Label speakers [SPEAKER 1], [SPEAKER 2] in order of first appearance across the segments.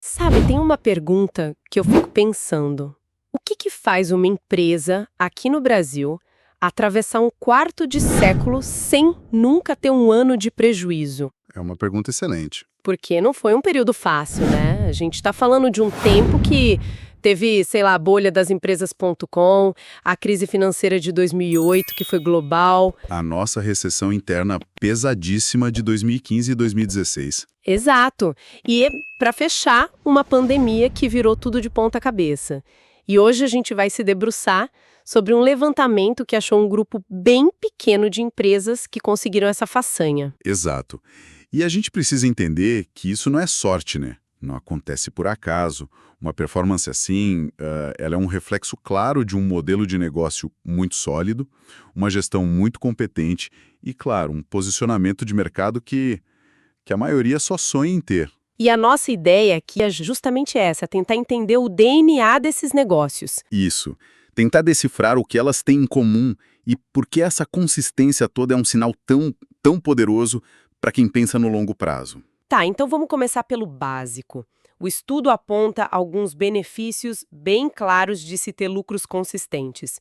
[SPEAKER 1] Sabe, tem uma pergunta que eu fico pensando. O que faz uma empresa, aqui no Brasil, atravessar um quarto de século sem nunca ter um ano de prejuízo?
[SPEAKER 2] É uma pergunta excelente.
[SPEAKER 1] Porque não foi um período fácil, né? A gente está falando de um tempo que teve, sei lá, a bolha das empresas.com, a crise financeira de 2008, que foi global.
[SPEAKER 2] A nossa recessão interna pesadíssima de 2015 e 2016.
[SPEAKER 1] Exato. E, para fechar, uma pandemia que virou tudo de ponta cabeça. E hoje a gente vai se debruçar sobre um levantamento que achou um grupo bem pequeno de empresas que conseguiram essa façanha.
[SPEAKER 2] Exato. E a gente precisa entender que isso não é sorte, né? Não acontece por acaso. Uma performance assim, ela é um reflexo claro de um modelo de negócio muito sólido, uma gestão muito competente e, claro, um posicionamento de mercado que a maioria só sonha em ter.
[SPEAKER 1] E a nossa ideia aqui é justamente essa, tentar entender o DNA desses negócios.
[SPEAKER 2] Isso. Tentar decifrar o que elas têm em comum e por que essa consistência toda é um sinal tão poderoso para quem pensa no longo prazo.
[SPEAKER 1] Tá, então vamos começar pelo básico. O estudo aponta alguns benefícios bem claros de se ter lucros consistentes.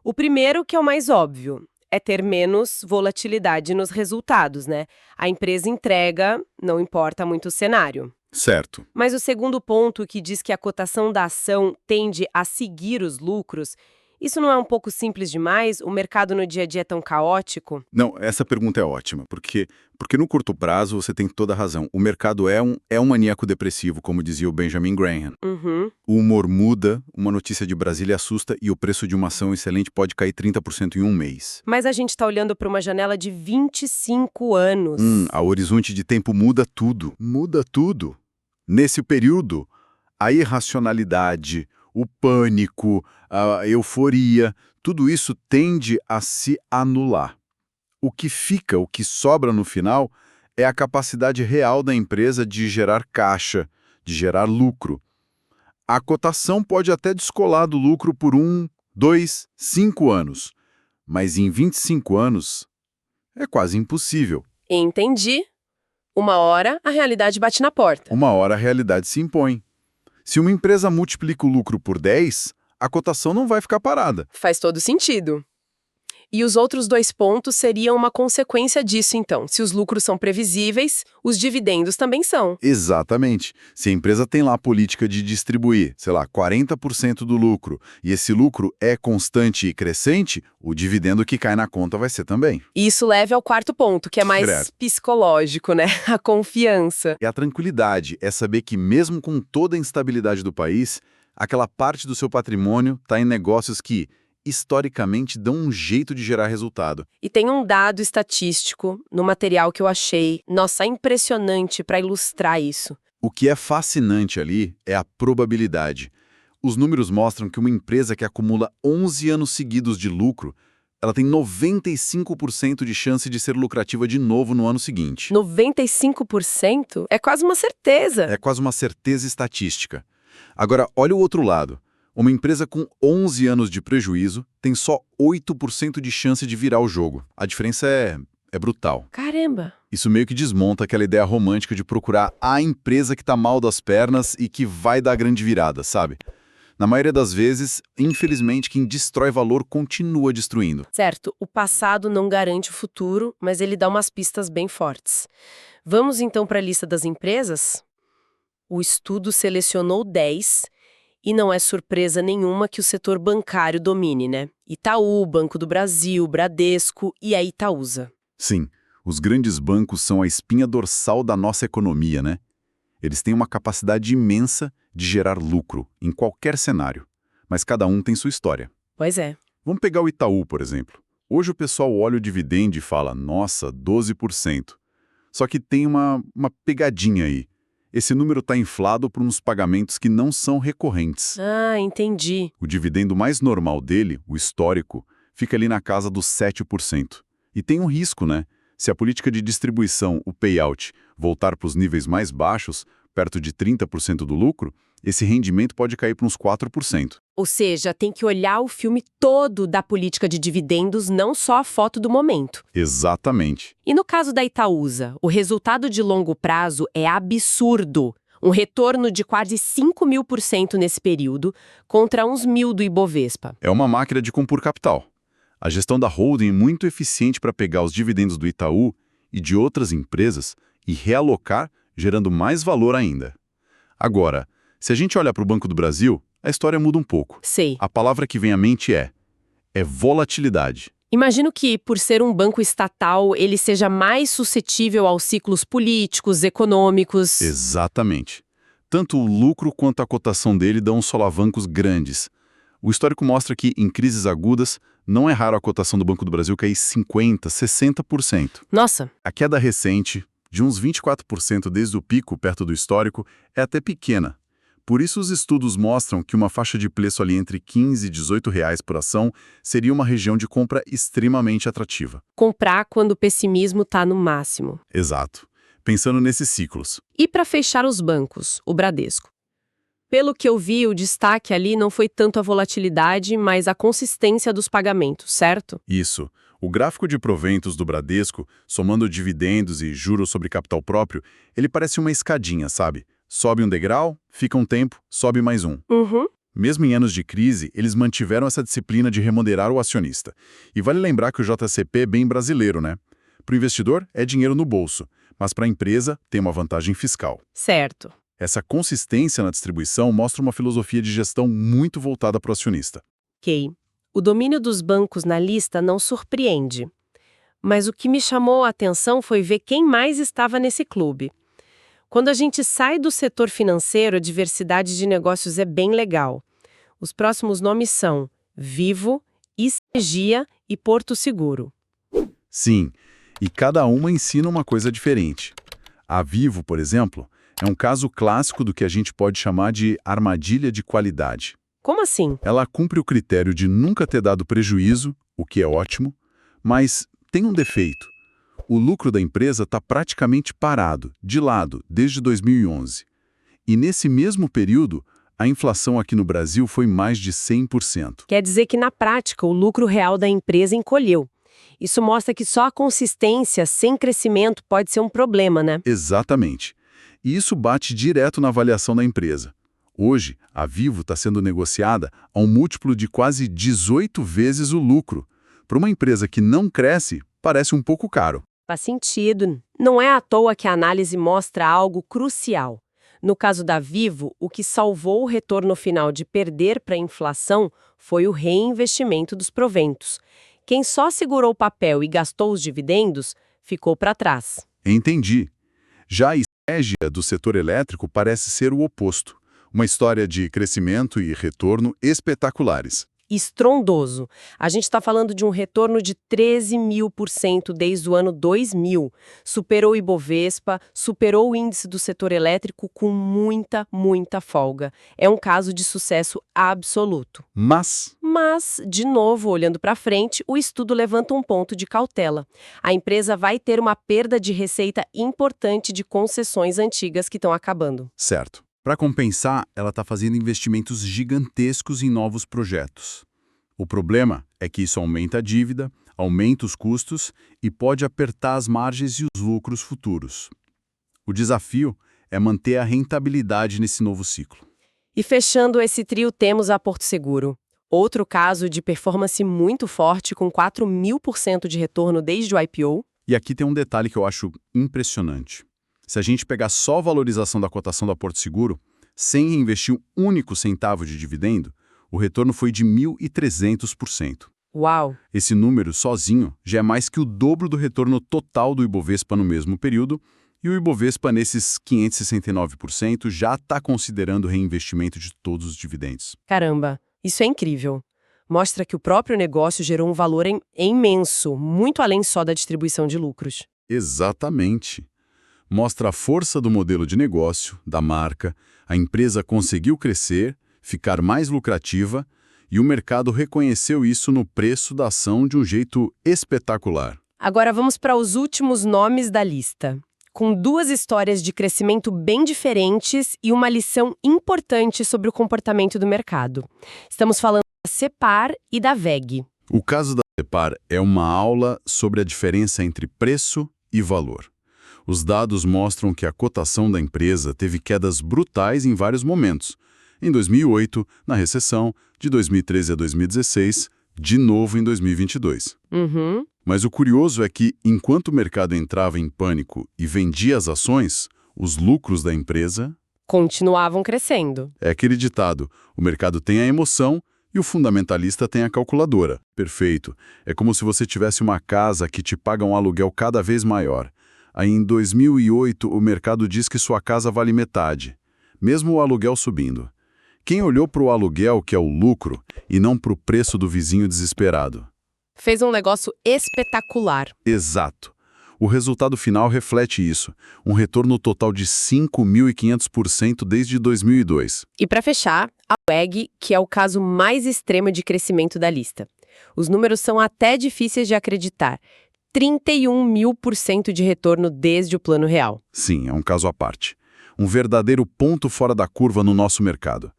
[SPEAKER 1] O primeiro, que é o mais óbvio, é ter menos volatilidade nos resultados, né? A empresa entrega, não importa muito o cenário.
[SPEAKER 2] Certo.
[SPEAKER 1] Mas o segundo ponto, que diz que a cotação da ação tende a seguir os lucros, isso não é um pouco simples demais? O mercado no dia a dia é tão caótico?
[SPEAKER 2] Não, essa pergunta é ótima, porque no curto prazo você tem toda a razão. O mercado é um maníaco depressivo, como dizia o Benjamin Graham.
[SPEAKER 1] Uhum.
[SPEAKER 2] O humor muda, uma notícia de Brasília assusta e o preço de uma ação excelente pode cair 30% em um mês.
[SPEAKER 1] Mas a gente está olhando para uma janela de 25 anos.
[SPEAKER 2] A horizonte de tempo muda tudo. Muda tudo. Nesse período, a irracionalidade, o pânico, a euforia, tudo isso tende a se anular. O que fica, o que sobra no final, é a capacidade real da empresa de gerar caixa, de gerar lucro. A cotação pode até descolar do lucro por 1, 2, 5 anos, mas em 25 anos é quase impossível.
[SPEAKER 1] Entendi. Uma hora a realidade bate na porta.
[SPEAKER 2] Uma hora a realidade se impõe. Se uma empresa multiplica o lucro por 10, a cotação não vai ficar parada.
[SPEAKER 1] Faz todo sentido. E os outros dois pontos seriam uma consequência disso, então. Se os lucros são previsíveis, os dividendos também são.
[SPEAKER 2] Exatamente. Se a empresa tem lá a política de distribuir, sei lá, 40% do lucro, e esse lucro é constante e crescente, o dividendo que cai na conta vai ser também.
[SPEAKER 1] E isso leva ao quarto ponto, que é mais
[SPEAKER 2] Direto.
[SPEAKER 1] psicológico, né? A confiança.
[SPEAKER 2] E a tranquilidade é saber que mesmo com toda a instabilidade do país, aquela parte do seu patrimônio está em negócios que, historicamente, dão um jeito de gerar resultado.
[SPEAKER 1] E tem um dado estatístico no material que eu achei, nossa, impressionante para ilustrar isso.
[SPEAKER 2] O que é fascinante ali é a probabilidade. Os números mostram que uma empresa que acumula 11 anos seguidos de lucro, ela tem 95% de chance de ser lucrativa de novo no ano seguinte.
[SPEAKER 1] 95%? É quase uma certeza.
[SPEAKER 2] É quase uma certeza estatística. Agora, olha o outro lado. Uma empresa com 11 anos de prejuízo tem só 8% de chance de virar o jogo. A diferença é brutal.
[SPEAKER 1] Caramba!
[SPEAKER 2] Isso meio que desmonta aquela ideia romântica de procurar a empresa que tá mal das pernas e que vai dar a grande virada, sabe? Na maioria das vezes, infelizmente, quem destrói valor continua destruindo.
[SPEAKER 1] Certo, o passado não garante o futuro, mas ele dá umas pistas bem fortes. Vamos então para a lista das empresas? O estudo selecionou 10 e não é surpresa nenhuma que o setor bancário domine, né? Itaú, Banco do Brasil, Bradesco e a Itaúsa.
[SPEAKER 2] Sim, os grandes bancos são a espinha dorsal da nossa economia, né? Eles têm uma capacidade imensa de gerar lucro em qualquer cenário, mas cada um tem sua história.
[SPEAKER 1] Pois é.
[SPEAKER 2] Vamos pegar o Itaú, por exemplo. Hoje o pessoal olha o dividendo e fala, nossa, 12%. Só que tem uma pegadinha aí. Esse número está inflado por uns pagamentos que não são recorrentes.
[SPEAKER 1] Ah, entendi.
[SPEAKER 2] O dividendo mais normal dele, o histórico, fica ali na casa dos 7%. E tem um risco, né? Se a política de distribuição, o payout, voltar para os níveis mais baixos, perto de 30% do lucro, esse rendimento pode cair para uns 4%.
[SPEAKER 1] Ou seja, tem que olhar o filme todo da política de dividendos, não só a foto do momento.
[SPEAKER 2] Exatamente.
[SPEAKER 1] E no caso da Itaúsa, o resultado de longo prazo é absurdo. Um retorno de quase 5.000% nesse período, contra uns 1.000 do Ibovespa.
[SPEAKER 2] É uma máquina de compor capital. A gestão da holding é muito eficiente para pegar os dividendos do Itaú e de outras empresas e realocar, gerando mais valor ainda. Agora, se a gente olha para o Banco do Brasil, a história muda um pouco.
[SPEAKER 1] Sei.
[SPEAKER 2] A palavra que vem à mente é volatilidade.
[SPEAKER 1] Imagino que, por ser um banco estatal, ele seja mais suscetível aos ciclos políticos, econômicos.
[SPEAKER 2] Exatamente. Tanto o lucro quanto a cotação dele dão solavancos grandes. O histórico mostra que, em crises agudas, não é raro a cotação do Banco do Brasil cair 50%, 60%.
[SPEAKER 1] Nossa,
[SPEAKER 2] A queda recente, de uns 24% desde o pico perto do histórico, é até pequena. Por isso, os estudos mostram que uma faixa de preço ali entre R$ 15 e R$ 18 por ação seria uma região de compra extremamente atrativa.
[SPEAKER 1] comprar quando o pessimismo está no máximo.
[SPEAKER 2] Exato. Pensando nesses ciclos.
[SPEAKER 1] E para fechar os bancos, o Bradesco. Pelo que eu vi, o destaque ali não foi tanto a volatilidade, mas a consistência dos pagamentos, certo?
[SPEAKER 2] Isso. O gráfico de proventos do Bradesco, somando dividendos e juros sobre capital próprio, ele parece uma escadinha, sabe? Sobe um degrau, fica um tempo, sobe mais um.
[SPEAKER 1] Uhum.
[SPEAKER 2] Mesmo em anos de crise, eles mantiveram essa disciplina de remunerar o acionista. E vale lembrar que o JCP é bem brasileiro, né? Para o investidor, é dinheiro no bolso, mas para a empresa, tem uma vantagem fiscal.
[SPEAKER 1] Certo.
[SPEAKER 2] Essa consistência na distribuição mostra uma filosofia de gestão muito voltada para o acionista.
[SPEAKER 1] Ok. O domínio dos bancos na lista não surpreende. Mas o que me chamou a atenção foi ver quem mais estava nesse clube. Quando a gente sai do setor financeiro, a diversidade de negócios é bem legal. Os próximos nomes são Vivo, Icergia e Porto Seguro.
[SPEAKER 2] Sim, e cada uma ensina uma coisa diferente. A Vivo, por exemplo, é um caso clássico do que a gente pode chamar de armadilha de qualidade.
[SPEAKER 1] Como assim?
[SPEAKER 2] Ela cumpre o critério de nunca ter dado prejuízo, o que é ótimo, mas tem um defeito. O lucro da empresa está praticamente parado, de lado, desde 2011. E nesse mesmo período, a inflação aqui no Brasil foi mais de 100%.
[SPEAKER 1] Quer dizer que, na prática, o lucro real da empresa encolheu. Isso mostra que só a consistência sem crescimento pode ser um problema, né?
[SPEAKER 2] Exatamente. E isso bate direto na avaliação da empresa. Hoje, a Vivo está sendo negociada a um múltiplo de quase 18 vezes o lucro. Para uma empresa que não cresce, parece um pouco caro.
[SPEAKER 1] Faz sentido. Não é à toa que a análise mostra algo crucial. No caso da Vivo, o que salvou o retorno final de perder para a inflação foi o reinvestimento dos proventos. Quem só segurou o papel e gastou os dividendos ficou para trás.
[SPEAKER 2] Entendi. Já a estratégia do setor elétrico parece ser o oposto. Uma história de crescimento e retorno espetaculares.
[SPEAKER 1] Estrondoso. A gente está falando de um retorno de 13.000% desde o ano 2000. Superou o Ibovespa, superou o índice do setor elétrico com muita folga. É um caso de sucesso absoluto.
[SPEAKER 2] Mas,
[SPEAKER 1] De novo, olhando para frente, o estudo levanta um ponto de cautela. A empresa vai ter uma perda de receita importante de concessões antigas que estão acabando.
[SPEAKER 2] certo. Para compensar, ela está fazendo investimentos gigantescos em novos projetos. O problema é que isso aumenta a dívida, aumenta os custos e pode apertar as margens e os lucros futuros. O desafio é manter a rentabilidade nesse novo ciclo.
[SPEAKER 1] E fechando esse trio, temos a Porto Seguro. Outro caso de performance muito forte, com 4.000% de retorno desde o IPO.
[SPEAKER 2] E aqui tem um detalhe que eu acho impressionante. Se a gente pegar só a valorização da cotação da Porto Seguro, sem reinvestir um único centavo de dividendo, o retorno foi de 1.300%.
[SPEAKER 1] Uau!
[SPEAKER 2] Esse número, sozinho, já é mais que o dobro do retorno total do Ibovespa no mesmo período, e o Ibovespa, nesses 569%, já está considerando o reinvestimento de todos os dividendos.
[SPEAKER 1] Caramba, isso é incrível. Mostra que o próprio negócio gerou um valor imenso, muito além só da distribuição de lucros.
[SPEAKER 2] Exatamente. Mostra a força do modelo de negócio, da marca, a empresa conseguiu crescer, ficar mais lucrativa e o mercado reconheceu isso no preço da ação de um jeito espetacular.
[SPEAKER 1] Agora vamos para os últimos nomes da lista. Com duas histórias de crescimento bem diferentes e uma lição importante sobre o comportamento do mercado. Estamos falando da Cepar e da WEG.
[SPEAKER 2] O caso da Cepar é uma aula sobre a diferença entre preço e valor. Os dados mostram que a cotação da empresa teve quedas brutais em vários momentos. Em 2008, na recessão, de 2013 a 2016, de novo em 2022.
[SPEAKER 1] Uhum.
[SPEAKER 2] Mas o curioso é que, enquanto o mercado entrava em pânico e vendia as ações, os lucros da empresa...
[SPEAKER 1] Continuavam crescendo.
[SPEAKER 2] É aquele ditado, o mercado tem a emoção e o fundamentalista tem a calculadora. Perfeito. É como se você tivesse uma casa que te paga um aluguel cada vez maior. Aí em 2008 o mercado diz que sua casa vale metade, mesmo o aluguel subindo. Quem olhou para o aluguel, que é o lucro, e não para o preço do vizinho desesperado?
[SPEAKER 1] Fez um negócio espetacular.
[SPEAKER 2] Exato. O resultado final reflete isso, um retorno total de 5.500% desde 2002.
[SPEAKER 1] E para fechar, a WEG, que é o caso mais extremo de crescimento da lista. Os números são até difíceis de acreditar. 31.000% de retorno desde o plano real.
[SPEAKER 2] Sim, é um caso à parte. Um verdadeiro ponto fora da curva no nosso mercado.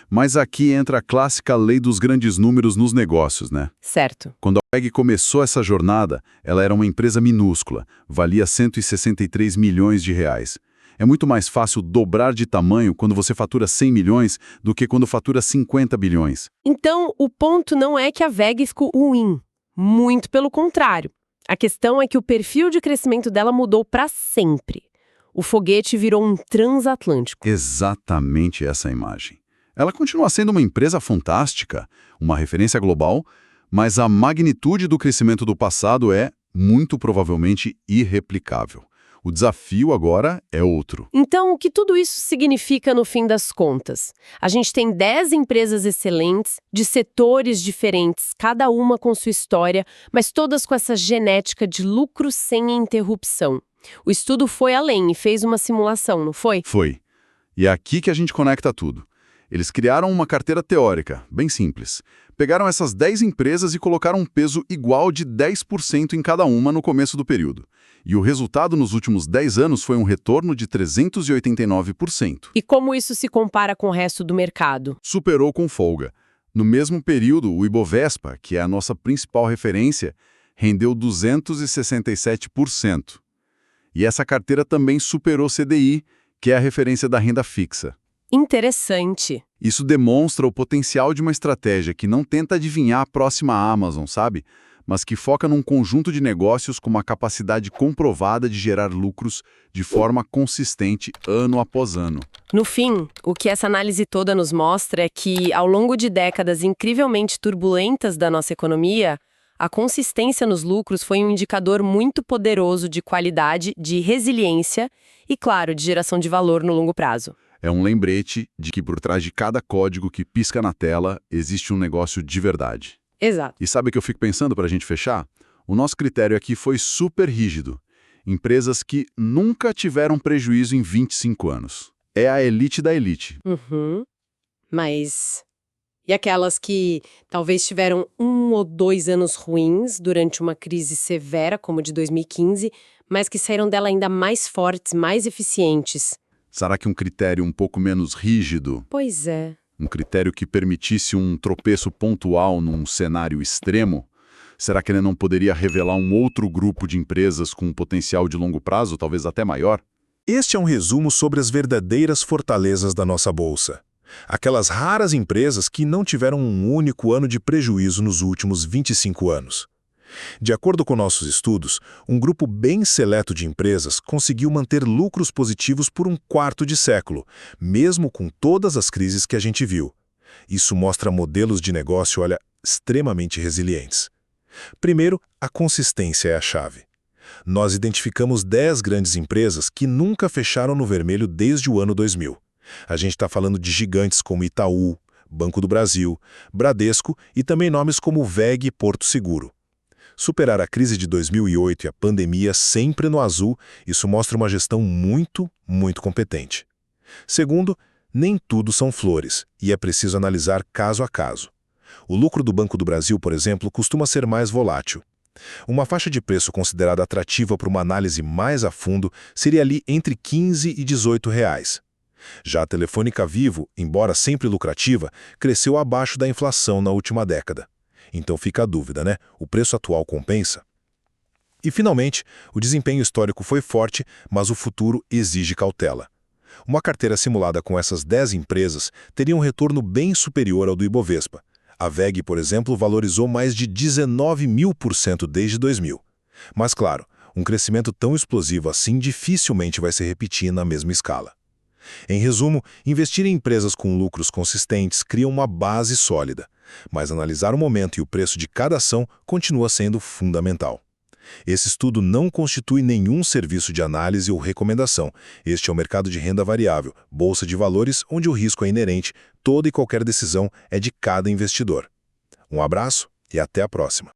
[SPEAKER 2] Mas aqui entra a clássica lei dos grandes números nos negócios, né?
[SPEAKER 1] Certo.
[SPEAKER 2] Quando a WEG começou essa jornada, ela era uma empresa minúscula, valia 163 milhões de reais. É muito mais fácil dobrar de tamanho quando você fatura 100 milhões do que quando fatura 50 bilhões.
[SPEAKER 1] Então, o ponto não é que a WEG ficou ruim. Muito pelo contrário. A questão é que o perfil de crescimento dela mudou para sempre. O foguete virou um transatlântico.
[SPEAKER 2] Exatamente essa imagem. Ela continua sendo uma empresa fantástica, uma referência global, mas a magnitude do crescimento do passado é, muito provavelmente, irreplicável. O desafio agora é outro.
[SPEAKER 1] Então, o que tudo isso significa no fim das contas? A gente tem 10 empresas excelentes, de setores diferentes, cada uma com sua história, mas todas com essa genética de lucro sem interrupção. O estudo foi além e fez uma simulação, não foi?
[SPEAKER 2] Foi. E é aqui que a gente conecta tudo. Eles criaram uma carteira teórica, bem simples. Pegaram essas 10 empresas e colocaram um peso igual de 10% em cada uma no começo do período. E o resultado nos últimos 10 anos foi um retorno de 389%.
[SPEAKER 1] E como isso se compara com o resto do mercado?
[SPEAKER 2] Superou com folga. No mesmo período, o Ibovespa, que é a nossa principal referência, rendeu 267%. E essa carteira também superou o CDI, que é a referência da renda fixa.
[SPEAKER 1] Interessante.
[SPEAKER 2] Isso demonstra o potencial de uma estratégia que não tenta adivinhar a próxima Amazon, sabe? Mas que foca num conjunto de negócios com uma capacidade comprovada de gerar lucros de forma consistente ano após ano.
[SPEAKER 1] No fim, o que essa análise toda nos mostra é que, ao longo de décadas incrivelmente turbulentas da nossa economia, a consistência nos lucros foi um indicador muito poderoso de qualidade, de resiliência e, claro, de geração de valor no longo prazo.
[SPEAKER 2] É um lembrete de que por trás de cada código que pisca na tela existe um negócio de verdade.
[SPEAKER 1] Exato.
[SPEAKER 2] E sabe o que eu fico pensando para a gente fechar? O nosso critério aqui foi super rígido. Empresas que nunca tiveram prejuízo em 25 anos. É a elite da elite.
[SPEAKER 1] Uhum. Mas... E aquelas que talvez tiveram 1 ou 2 anos ruins durante uma crise severa, como a de 2015, mas que saíram dela ainda mais fortes, mais eficientes?
[SPEAKER 2] Será que um critério um pouco menos rígido,
[SPEAKER 1] Pois é.
[SPEAKER 2] um critério que permitisse um tropeço pontual num cenário extremo, será que ele não poderia revelar um outro grupo de empresas com um potencial de longo prazo, talvez até maior?
[SPEAKER 3] Este é um resumo sobre as verdadeiras fortalezas da nossa bolsa. Aquelas raras empresas que não tiveram um único ano de prejuízo nos últimos 25 anos. De acordo com nossos estudos, um grupo bem seleto de empresas conseguiu manter lucros positivos por um quarto de século, mesmo com todas as crises que a gente viu. Isso mostra modelos de negócio, extremamente resilientes. Primeiro, a consistência é a chave. Nós identificamos 10 grandes empresas que nunca fecharam no vermelho desde o ano 2000. A gente está falando de gigantes como Itaú, Banco do Brasil, Bradesco e também nomes como WEG e Porto Seguro. Superar a crise de 2008 e a pandemia sempre no azul, isso mostra uma gestão muito, muito competente. Segundo, nem tudo são flores, e é preciso analisar caso a caso. O lucro do Banco do Brasil, por exemplo, costuma ser mais volátil. Uma faixa de preço considerada atrativa para uma análise mais a fundo seria ali entre R$ 15 e R$ 18. Já a Telefônica Vivo, embora sempre lucrativa, cresceu abaixo da inflação na última década. Então fica a dúvida, né? O preço atual compensa? E, finalmente, o desempenho histórico foi forte, mas o futuro exige cautela. Uma carteira simulada com essas 10 empresas teria um retorno bem superior ao do Ibovespa. A WEG, por exemplo, valorizou mais de 19.000% desde 2000. Mas, claro, um crescimento tão explosivo assim dificilmente vai se repetir na mesma escala. Em resumo, investir em empresas com lucros consistentes cria uma base sólida, mas analisar o momento e o preço de cada ação continua sendo fundamental. Esse estudo não constitui nenhum serviço de análise ou recomendação. Este é o mercado de renda variável, bolsa de valores, onde o risco é inerente, toda e qualquer decisão é de cada investidor. Um abraço e até a próxima.